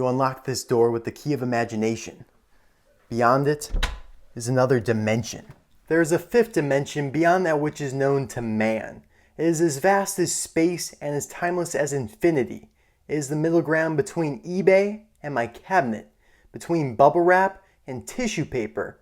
You unlock this door with the key of imagination. Beyond it is another dimension. There is a fifth dimension beyond that which is known to man. It is as vast as space and as timeless as infinity. It is the middle ground between eBay and my cabinet, between bubble wrap and tissue paper.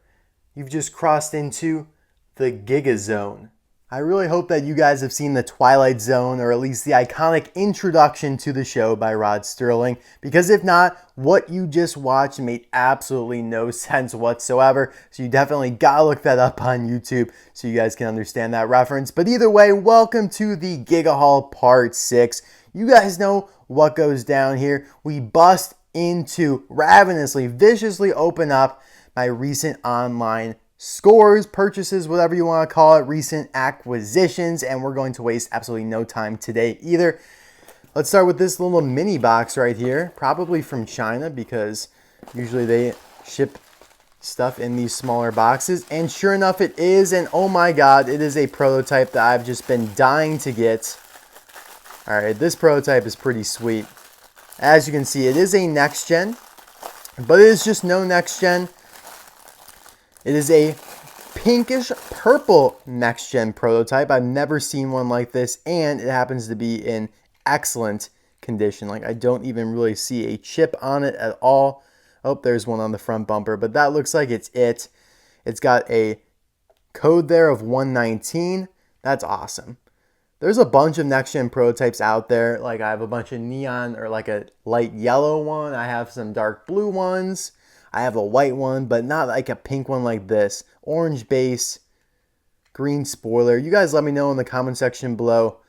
You've just crossed into the Giga Zone. I really hope that you guys have seen The Twilight Zone, or at least the iconic introduction to the show by Rod Serling, because if not, what you just watched made absolutely no sense whatsoever. So you definitely gotta look that up on YouTube so you guys can understand that reference. But either way, welcome to the Gigahall Part 6. You guys know what goes down here. We bust into, ravenously, viciously open up my recent online scores, purchases, whatever you want to call it, recent acquisitions, and we're going to waste absolutely no time today either. Let's start with this little mini box right here, probably from China because usually they ship stuff in these smaller boxes, and sure enough it is, and oh my god, it is a prototype that I've just been dying to get. Alright, this prototype is pretty sweet. As you can see, it is a next gen, but it is just no next gen. It is a pinkish purple next gen prototype. I've never seen one like this, and it happens to be in excellent condition. Like, I don't even really see a chip on it at all. Oh, there's one on the front bumper, but that looks like it's it. It's got a code there of 119. That's awesome. There's a bunch of next gen prototypes out there. Like, I have a bunch of neon or like a light yellow one. I have some dark blue ones. I have a white one, but not like a pink one like this. Orange base, green spoiler. You guys let me know in the comment section below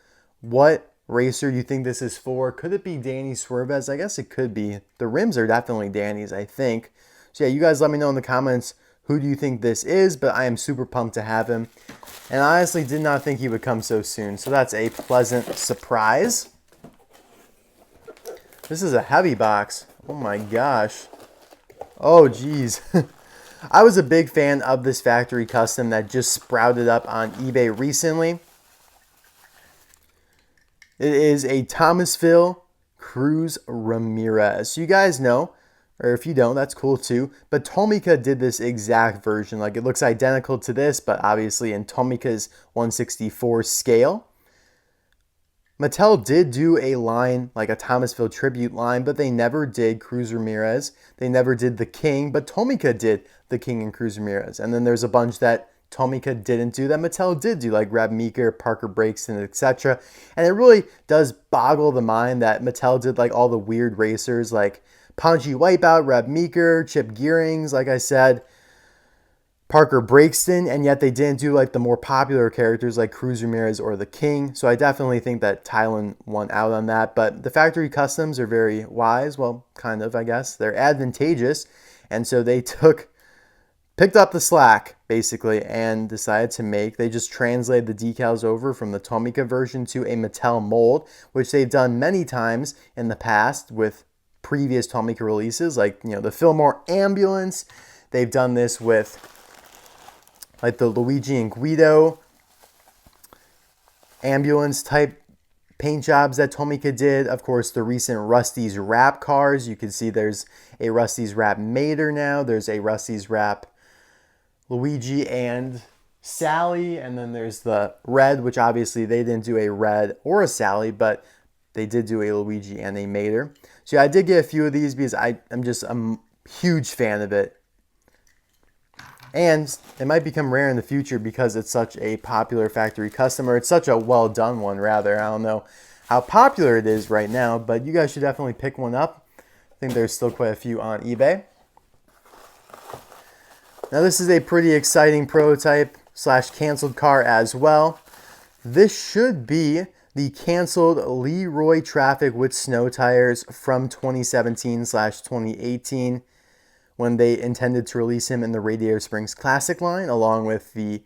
what racer you think this is for. Could it be Danny Swervez? I guess it could be. The rims are definitely Danny's, I think. So yeah, you guys let me know in the comments who do you think this is, but I am super pumped to have him. And I honestly did not think he would come so soon. So that's a pleasant surprise. This is a heavy box. Oh my gosh. Oh geez. I was a big fan of this factory custom that just sprouted up on eBay recently. It is a Thomasville Cruz Ramirez. So you guys know, or if you don't, that's cool too. But Tomica did this exact version. Like, it looks identical to this, but obviously in Tomica's 1/64 scale. Mattel did do a line, like a Thomasville tribute line, but they never did Cruz Ramirez. They never did the King, but Tomica did the King and Cruz Ramirez. And then there's a bunch that Tomica didn't do that Mattel did do, like Reb Meeker, Parker Breakston, etc. And it really does boggle the mind that Mattel did like all the weird racers, like Ponchi Wipeout, Reb Meeker, Chip Gearings, like I said, Parker Breakston, and yet they didn't do like the more popular characters like Cruz Ramirez or the King. So I definitely think that Thailand won out on that. But the factory customs are very wise. Well, kind of, I guess. They're advantageous. And so they picked up the slack, basically, and decided to they just translated the decals over from the Tomica version to a Mattel mold, which they've done many times in the past with previous Tomica releases, like, you know, the Fillmore Ambulance. They've done this with like the Luigi and Guido ambulance type paint jobs that Tomica did. Of course, the recent Rusty's Rap cars. You can see there's a Rusty's Rap Mater now. There's a Rusty's Rap Luigi and Sally. And then there's the red, which obviously they didn't do a red or a Sally, but they did do a Luigi and a Mater. So yeah, I did get a few of these because I'm just a huge fan of it. And it might become rare in the future because it's such a popular factory custom, or it's such a well done one rather. I don't know how popular it is right now, but you guys should definitely pick one up. I think there's still quite a few on eBay. Now this is a pretty exciting prototype / canceled car as well. This should be the canceled Leroy Traffic with snow tires from 2017 / 2018. When they intended to release him in the Radiator Springs Classic line, along with the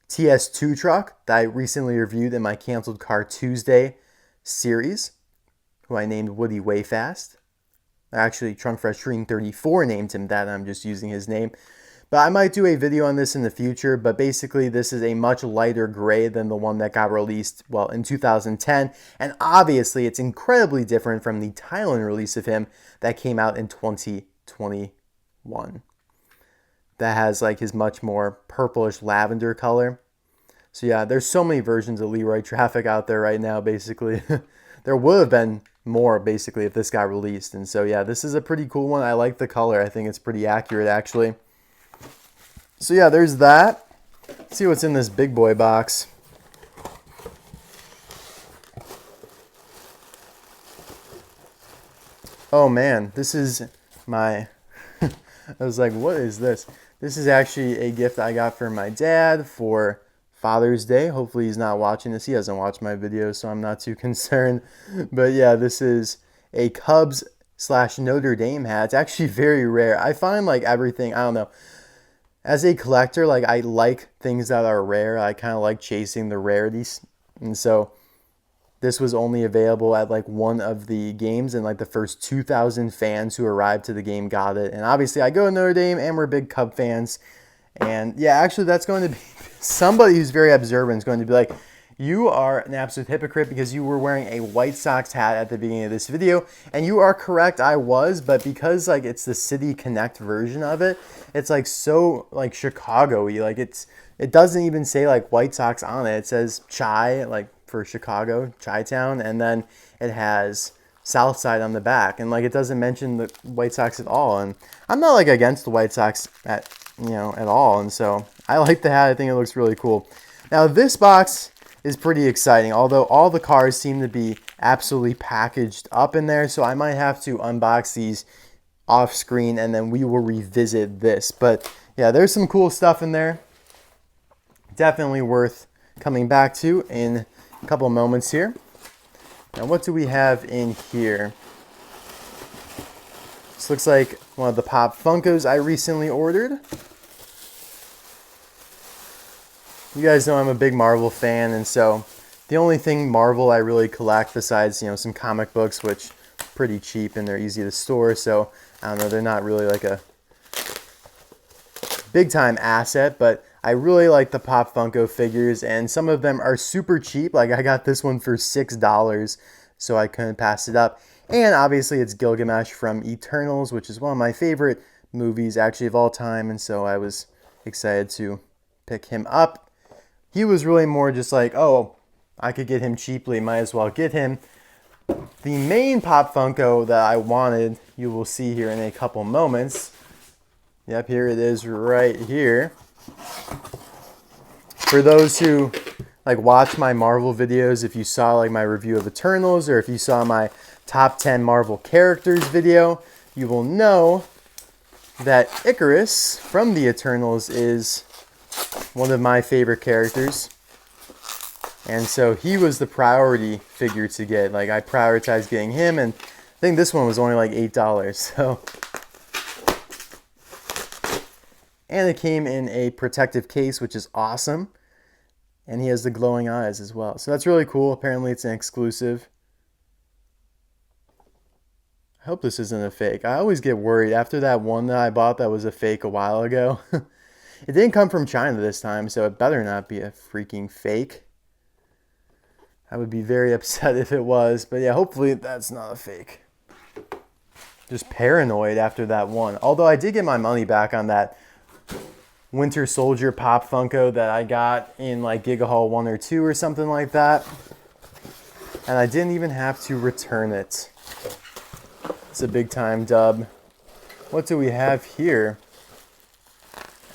TS2 truck that I recently reviewed in my Canceled Car Tuesday series, who I named Woody Wayfast. Actually, Trunk Fresh Dream 34 named him that, I'm just using his name. But I might do a video on this in the future, but basically this is a much lighter gray than the one that got released, well, in 2010. And obviously it's incredibly different from the Thailand release of him that came out in 2021. That has like his much more purplish lavender color. So yeah, there's so many versions of Leroy Traffic out there right now, basically. There would have been more, basically, if this got released. And so yeah, this is a pretty cool one. I like the color. I think it's pretty accurate, actually. So yeah, there's that. Let's see what's in this big boy box. Oh man, this is my... I was like, what is this? This is actually a gift I got for my dad for Father's Day. Hopefully he's not watching this. He hasn't watched my videos, so I'm not too concerned. But yeah, this is a Cubs/Notre Dame hat. It's actually very rare. I find like everything, I don't know. As a collector, like I like things that are rare. I kind of like chasing the rarities. And so this was only available at like one of the games, and like the first 2,000 fans who arrived to the game got it. And obviously I go to Notre Dame and we're big Cub fans. And yeah, actually that's going to be somebody who's very observant is going to be like, you are an absolute hypocrite because you were wearing a White Sox hat at the beginning of this video. And you are correct, I was, but because like it's the City Connect version of it, it's like so like Chicago-y. Like it doesn't even say like White Sox on it. It says Chi, like for Chicago, Chi-town, and then it has South Side on the back. And like it doesn't mention the White Sox at all. And I'm not like against the White Sox at all. And so I like the hat. I think it looks really cool. Now this box is pretty exciting, although all the cars seem to be absolutely packaged up in there, so I might have to unbox these off screen and then we will revisit this. But yeah, there's some cool stuff in there. Definitely worth coming back to in a couple of moments here. Now what do we have in here? This looks like one of the Pop Funkos I recently ordered. You guys know I'm a big Marvel fan, and so the only thing Marvel I really collect besides, some comic books, which are pretty cheap and they're easy to store, so I don't know, they're not really like a big time asset, but I really like the Pop Funko figures, and some of them are super cheap. Like I got this one for $6, so I couldn't pass it up. And obviously it's Gilgamesh from Eternals, which is one of my favorite movies actually of all time, and so I was excited to pick him up. He was really more just like, oh, I could get him cheaply, might as well get him. The main Pop Funko that I wanted, you will see here in a couple moments. Yep, here it is right here. For those who like watch my Marvel videos, if you saw like my review of Eternals, or if you saw my top 10 Marvel characters video, you will know that Icarus from the Eternals is one of my favorite characters, and so he was the priority figure to get. Like I prioritized getting him, and I think this one was only like $8. So, and it came in a protective case, which is awesome, and he has the glowing eyes as well. So that's really cool. Apparently it's an exclusive. I hope this isn't a fake. I always get worried after that one that I bought that was a fake a while ago. It didn't come from China this time, so it better not be a freaking fake. I would be very upset if it was, but yeah, hopefully that's not a fake. Just paranoid after that one. Although I did get my money back on that Winter Soldier Pop Funko that I got in like Gigahall 1 or 2 or something like that. And I didn't even have to return it. It's a big time dub. What do we have here?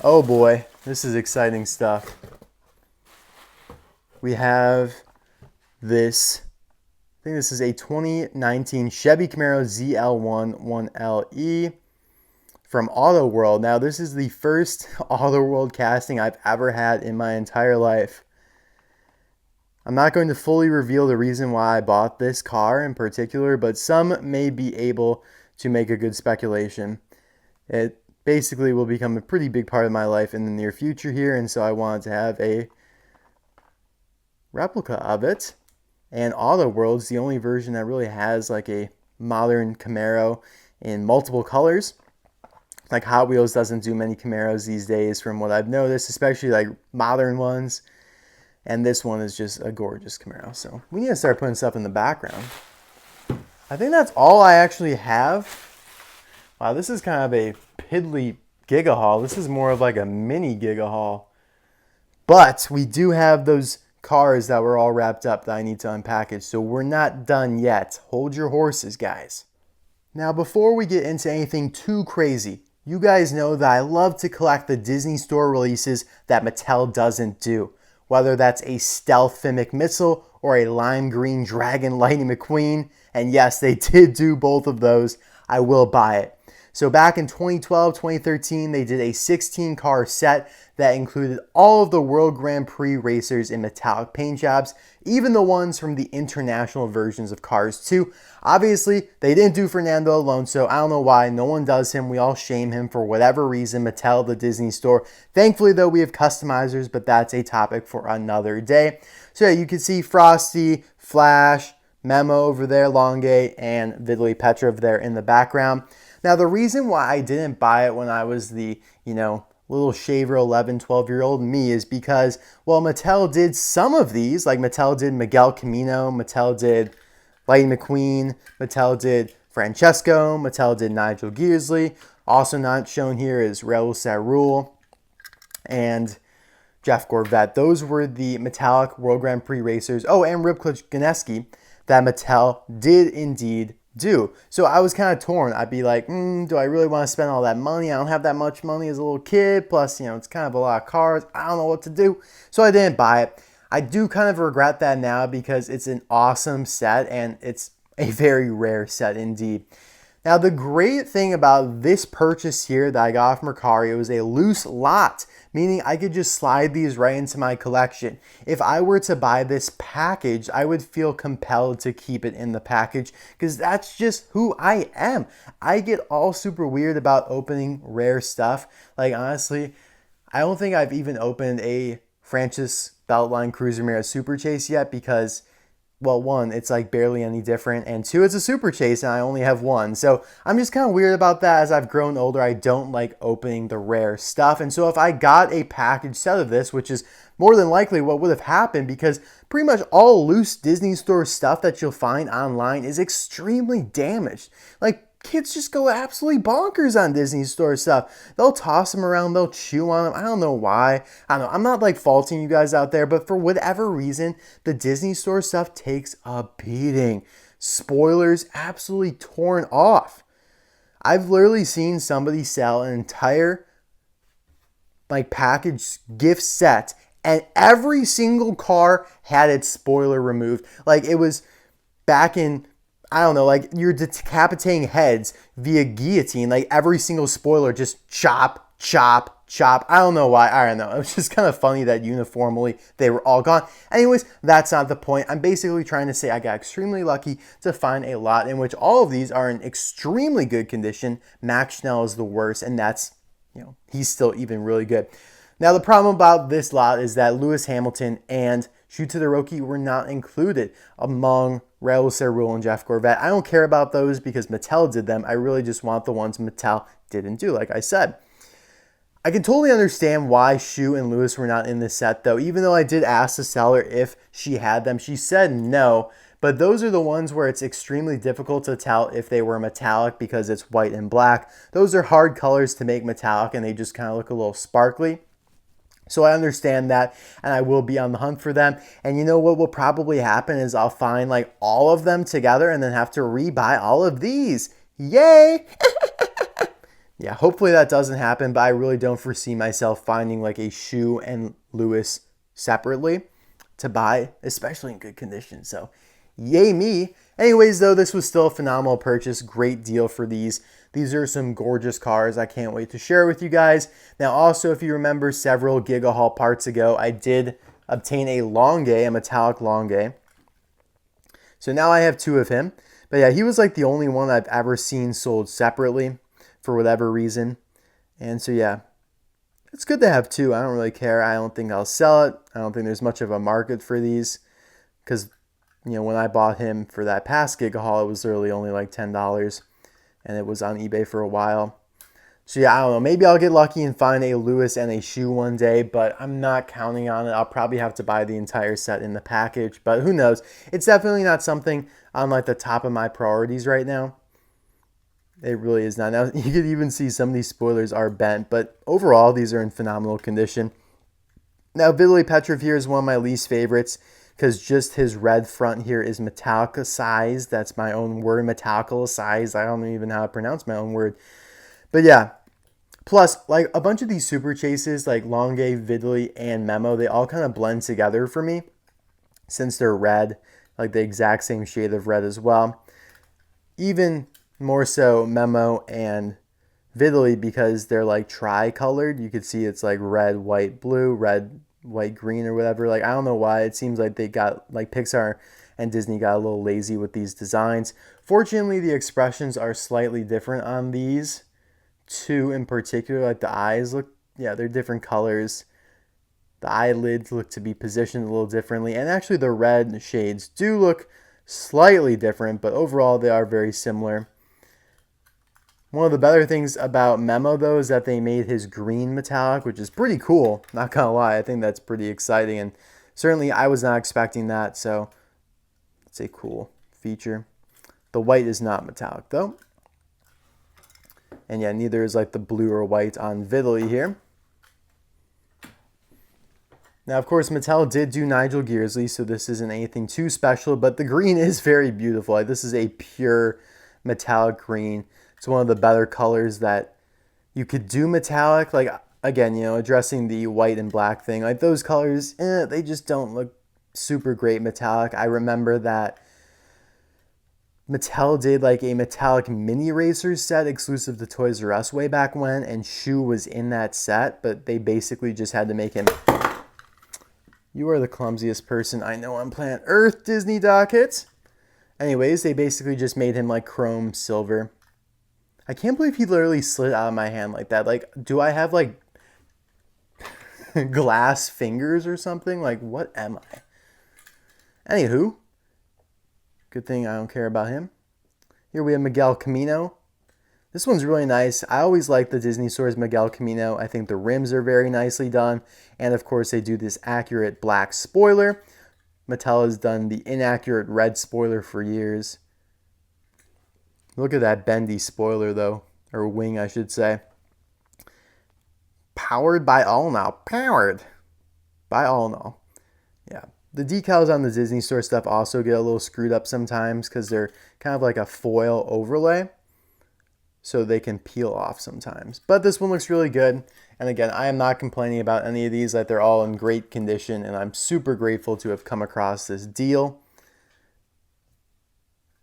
Oh boy, this is exciting stuff. We have this, I think this is a 2019 Chevy Camaro ZL1 1LE from Auto World. Now this is the first Auto World casting I've ever had in my entire life. I'm not going to fully reveal the reason why I bought this car in particular, but some may be able to make a good speculation. It basically will become a pretty big part of my life in the near future here, and so I wanted to have a replica of it. And Auto World's the only version that really has like a modern Camaro in multiple colors. Like Hot Wheels doesn't do many Camaros these days from what I've noticed, especially like modern ones. And this one is just a gorgeous Camaro. So we need to start putting stuff in the background. I think that's all I actually have. Wow, this is kind of a piddly Giga haul. This is more of like a mini Giga haul. But we do have those cars that were all wrapped up that I need to unpackage. So we're not done yet. Hold your horses, guys. Now, before we get into anything too crazy, you guys know that I love to collect the Disney Store releases that Mattel doesn't do. Whether that's a stealth Fimic Missile or a lime green Dragon Lightning McQueen. And yes, they did do both of those. I will buy it. So back in 2012, 2013, they did a 16 car set that included all of the World Grand Prix racers in metallic paint jobs, even the ones from the international versions of Cars 2. Obviously, they didn't do Fernando Alonso. I don't know why. No one does him. We all shame him for whatever reason. Mattel, the Disney Store. Thankfully, though, we have customizers, but that's a topic for another day. So yeah, you can see Frosty, Flash, Memo over there, Longate, and Vitaly Petrov there in the background. Now, the reason why I didn't buy it when I was the, little shaver 11, 12-year-old me is because, well, Mattel did some of these. Like Mattel did Miguel Camino, Mattel did Lightning McQueen, Mattel did Francesco, Mattel did Nigel Gearsley. Also not shown here is Raul Sarul and Jeff Gorvet. Those were the metallic World Grand Prix racers. Oh, and Rybka Ganeski that Mattel did indeed do. So I was kind of torn. I'd be like, do I really want to spend all that money? I don't have that much money as a little kid. Plus, it's kind of a lot of cars. I don't know what to do. So I didn't buy it. I do kind of regret that now because it's an awesome set and it's a very rare set indeed. Now, the great thing about this purchase here that I got off Mercari, it was a loose lot, meaning I could just slide these right into my collection. If I were to buy this package, I would feel compelled to keep it in the package because that's just who I am. I get all super weird about opening rare stuff. Like, honestly, I don't think I've even opened a Francis Beltline Cruz Ramirez Super Chase yet because, well, one, it's like barely any different, and two, it's a Super Chase and I only have one. So I'm just kind of weird about that. As I've grown older, I don't like opening the rare stuff. And so if I got a package set of this, which is more than likely what would have happened because pretty much all loose Disney Store stuff that you'll find online is extremely damaged. Like, kids just go absolutely bonkers on Disney Store stuff. They'll toss them around, they'll chew on them. I don't know why. I don't know. I'm not like faulting you guys out there, but for whatever reason, the Disney Store stuff takes a beating. Spoilers absolutely torn off. I've literally seen somebody sell an entire package gift set and every single car had its spoiler removed. Like, it was back in, I don't know, like you're decapitating heads via guillotine. Like every single spoiler just chop, chop, chop. I don't know why. I don't know. It was just kind of funny that uniformly they were all gone. Anyways, that's not the point. I'm basically trying to say I got extremely lucky to find a lot in which all of these are in extremely good condition. Max Schnell is the worst, and that's, he's still even really good. Now, the problem about this lot is that Lewis Hamilton and Shoot to the Roki were not included among Raul Sarul and Jeff Gorvet. I don't care about those because Mattel did them. I really just want the ones Mattel didn't do, like I said. I can totally understand why Shu and Lewis were not in this set, though. Even though I did ask the seller if she had them, she said no. But those are the ones where it's extremely difficult to tell if they were metallic because it's white and black. Those are hard colors to make metallic and they just kind of look a little sparkly. So I understand that, and I will be on the hunt for them. And you know what will probably happen is I'll find like all of them together and then have to rebuy all of these. Yay! Yeah, hopefully that doesn't happen, but I really don't foresee myself finding like a Shu and Lewis separately to buy, especially in good condition. So yay me. Anyways, though, this was still a phenomenal purchase. Great deal for these. These are some gorgeous cars. I can't wait to share with you guys. Now, also, if you remember several Giga Haul parts ago, I did obtain a Longay, a metallic Longay. So now I have two of him. But yeah, he was like the only one I've ever seen sold separately for whatever reason. And so yeah, it's good to have two. I don't really care. I don't think I'll sell it. I don't think there's much of a market for these because, when I bought him for that past Giga Haul, it was literally only like $10 and it was on eBay for a while. So yeah, I don't know. Maybe I'll get lucky and find a Lewis and a Shoe one day, but I'm not counting on it. I'll probably have to buy the entire set in the package, but who knows? It's definitely not something on like the top of my priorities right now. It really is not. Now, you can even see some of these spoilers are bent, but overall, these are in phenomenal condition. Now, Vitaly Petrov here is one of my least favorites because just his red front here is metallicized. That's my own word, metallicized. I don't even know how to pronounce my own word. But yeah, plus, like a bunch of these super chases, like Longue, Vitaly, and Memo, they all kind of blend together for me since they're red, like the exact same shade of red as well. Even more so Memo and Vitaly because they're like tri-colored. You could see it's like red, white, blue, red, white, green, or whatever. Like, I don't know why. It seems like they got, like Pixar and Disney got a little lazy with these designs. Fortunately, the expressions are slightly different on these two in particular. Like the eyes look, yeah, they're different colors. The eyelids look to be positioned a little differently. And actually the red shades do look slightly different, but overall they are very similar. One of the better things about Memo, though, is that they made his green metallic, which is pretty cool. Not gonna lie, I think that's pretty exciting, and certainly I was not expecting that, so it's a cool feature. The white is not metallic, though. And yeah, neither is like the blue or white on Vitaly here. Now, of course, Mattel did do Nigel Gearsley, so this isn't anything too special, but the green is very beautiful. Like, this is a pure metallic green. It's one of the better colors that you could do metallic. Like, again, you know, addressing the white and black thing. Like, those colors, they just don't look super great metallic. I remember that Mattel did like a metallic mini racers set exclusive to Toys R Us way back when, and Shoe was in that set, but they basically just had to make him... You are the clumsiest person I know on planet Earth, Disney Docket. Anyways, they basically just made him like chrome silver. I can't believe he literally slid out of my hand like that. Like, do I have like glass fingers or something? Like, what am I? Anywho, good thing I don't care about him. Here we have Miguel Camino. This one's really nice. I always like the Disney Store's Miguel Camino. I think the rims are very nicely done. And of course, they do this accurate black spoiler. Mattel has done the inaccurate red spoiler for years. Look at that bendy spoiler, though. Or wing, I should say. Powered by Allnow. Powered by Allnow. Yeah. The decals on the Disney Store stuff also get a little screwed up sometimes because they're kind of like a foil overlay. So they can peel off sometimes. But this one looks really good. And again, I am not complaining about any of these. Like, they're all in great condition. And I'm super grateful to have come across this deal.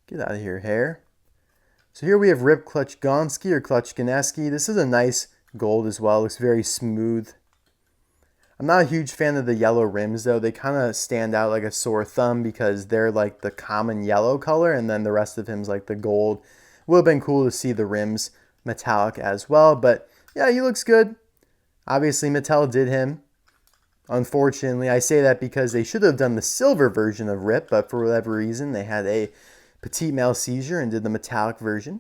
Get out of here, hair. So here we have Rip Klutchgonski or Klutchganeski. This is a nice gold as well. It looks very smooth. I'm not a huge fan of the yellow rims, though. They kind of stand out like a sore thumb because they're like the common yellow color. And then the rest of him's like the gold. Would have been cool to see the rims metallic as well, but yeah, he looks good. Obviously, Mattel did him. Unfortunately, I say that because they should have done the silver version of Rip, but for whatever reason, they had a petite mal seizure and did the metallic version.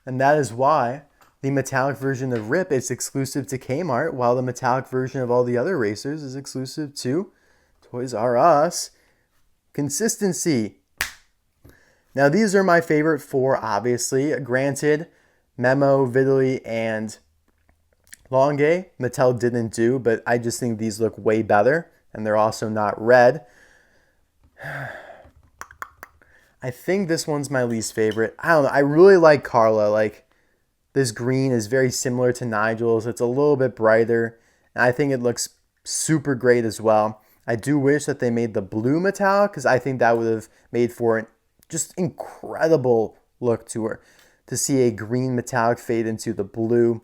And that is why the metallic version of Rip is exclusive to Kmart, while the metallic version of all the other racers is exclusive to Toys R Us. Consistency. Now, these are my favorite four, obviously. Granted, Memo, Vitaly, and Longue, Mattel didn't do, but I just think these look way better, and they're also not red. I think this one's my least favorite. I don't know. I really like Carla. Like, this green is very similar to Nigel's. It's a little bit brighter, and I think it looks super great as well. I do wish that they made the blue metallic, because I think that would have made for an just incredible look to her, to see a green metallic fade into the blue.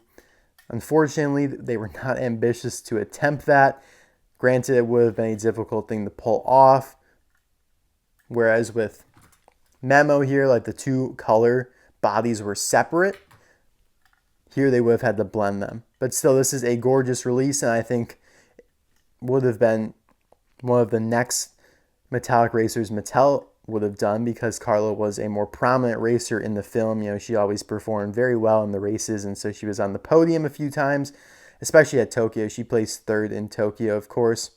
Unfortunately, they were not ambitious to attempt that. Granted, it would have been a difficult thing to pull off. Whereas with Memo here, like the two color bodies were separate. Here they would have had to blend them. But still, this is a gorgeous release, and I think would have been one of the next metallic racers Mattel would have done, because Carla was a more prominent racer in the film. You know, she always performed very well in the races, and so she was on the podium a few times, especially at Tokyo. She placed third in Tokyo, of course,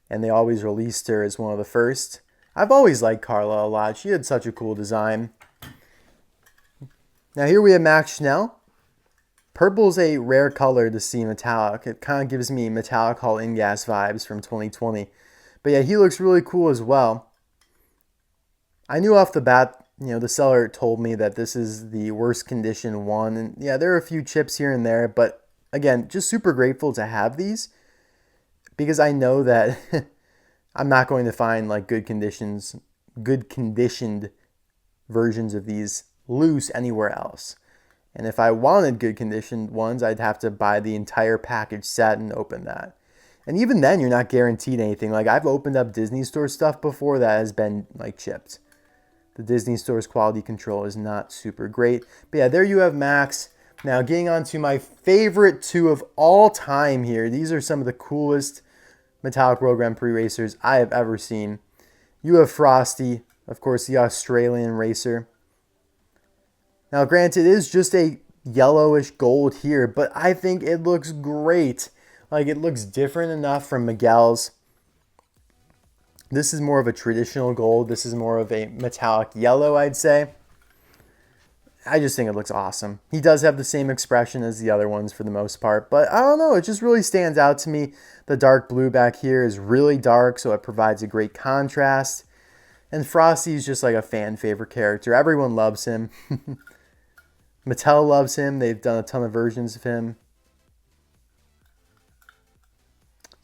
and they always released her as one of the first. I've always liked Carla a lot. She had such a cool design. Now here we have Max Schnell. Purple's a rare color to see metallic. It kind of gives me Metallic Hall In-Gas vibes from 2020. But yeah, he looks really cool as well. I knew off the bat, you know, the seller told me that this is the worst condition one. And yeah, there are a few chips here and there. But again, just super grateful to have these, because I know that I'm not going to find like good conditioned versions of these loose anywhere else. And if I wanted good conditioned ones, I'd have to buy the entire package set and open that. And even then, you're not guaranteed anything. Like, I've opened up Disney Store stuff before that has been like chipped. The Disney Store's quality control is not super great. But yeah, there you have Max. Now getting on to my favorite two of all time here. These are some of the coolest Metallic World Grand Prix racers I have ever seen. You have Frosty, of course, the Australian racer. Now, granted, it is just a yellowish gold here, but I think it looks great. Like, it looks different enough from Miguel's. This is more of a traditional gold. This is more of a metallic yellow, I'd say. I just think it looks awesome. He does have the same expression as the other ones for the most part, but I don't know. It just really stands out to me. The dark blue back here is really dark, so it provides a great contrast. And Frosty is just like a fan favorite character. Everyone loves him. Mattel loves him. They've done a ton of versions of him.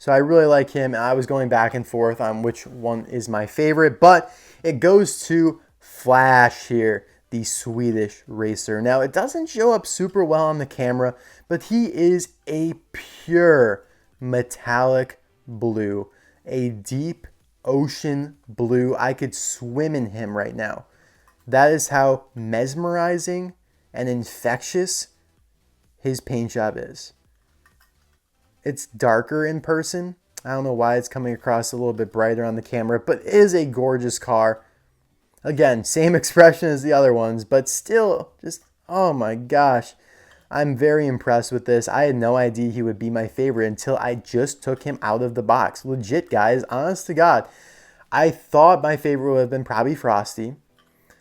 So I really like him. I was going back and forth on which one is my favorite, but it goes to Flash here, the Swedish racer. Now, it doesn't show up super well on the camera, but he is a pure metallic blue, a deep ocean blue. I could swim in him right now. That is how mesmerizing and infectious his paint job is. It's darker in person. I don't know why it's coming across a little bit brighter on the camera, but it is a gorgeous car. Again, same expression as the other ones, but still just, oh my gosh. I'm very impressed with this. I had no idea he would be my favorite until I just took him out of the box. Legit, guys, honest to God. I thought my favorite would have been probably Frosty,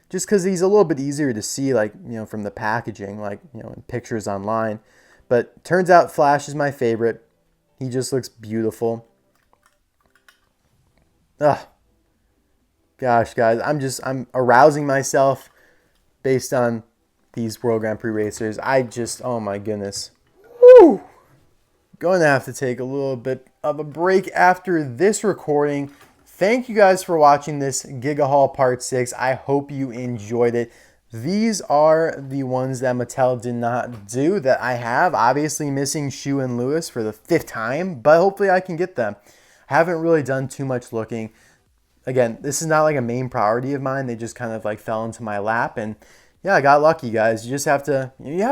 just because he's a little bit easier to see, like, you know, from the packaging, like, you know, in pictures online. But turns out Flash is my favorite. He just looks beautiful. Ugh. Gosh, guys, I'm arousing myself based on these World Grand Prix racers. Oh my goodness. Woo! Going to have to take a little bit of a break after this recording. Thank you guys for watching this Giga Haul Part 6. I hope you enjoyed it. These are the ones that Mattel did not do that I have. Obviously missing Shu and Lewis for the 5th time, but hopefully I can get them. I haven't really done too much looking. Again, this is not like a main priority of mine. They just kind of like fell into my lap, and yeah, I got lucky, guys. You have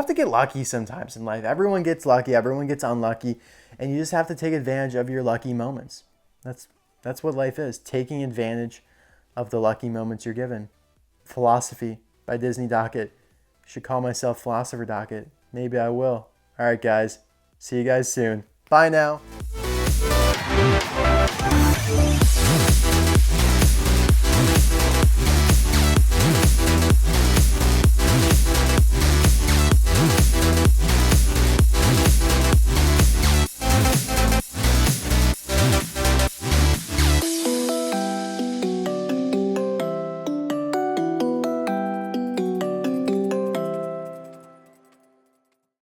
to get lucky sometimes in life. Everyone gets lucky, everyone gets unlucky, and you just have to take advantage of your lucky moments. That's what life is, taking advantage of the lucky moments you're given. Philosophy by Disney Docket. Should call myself Philosopher Docket. Maybe I will. All right, guys. See you guys soon. Bye now.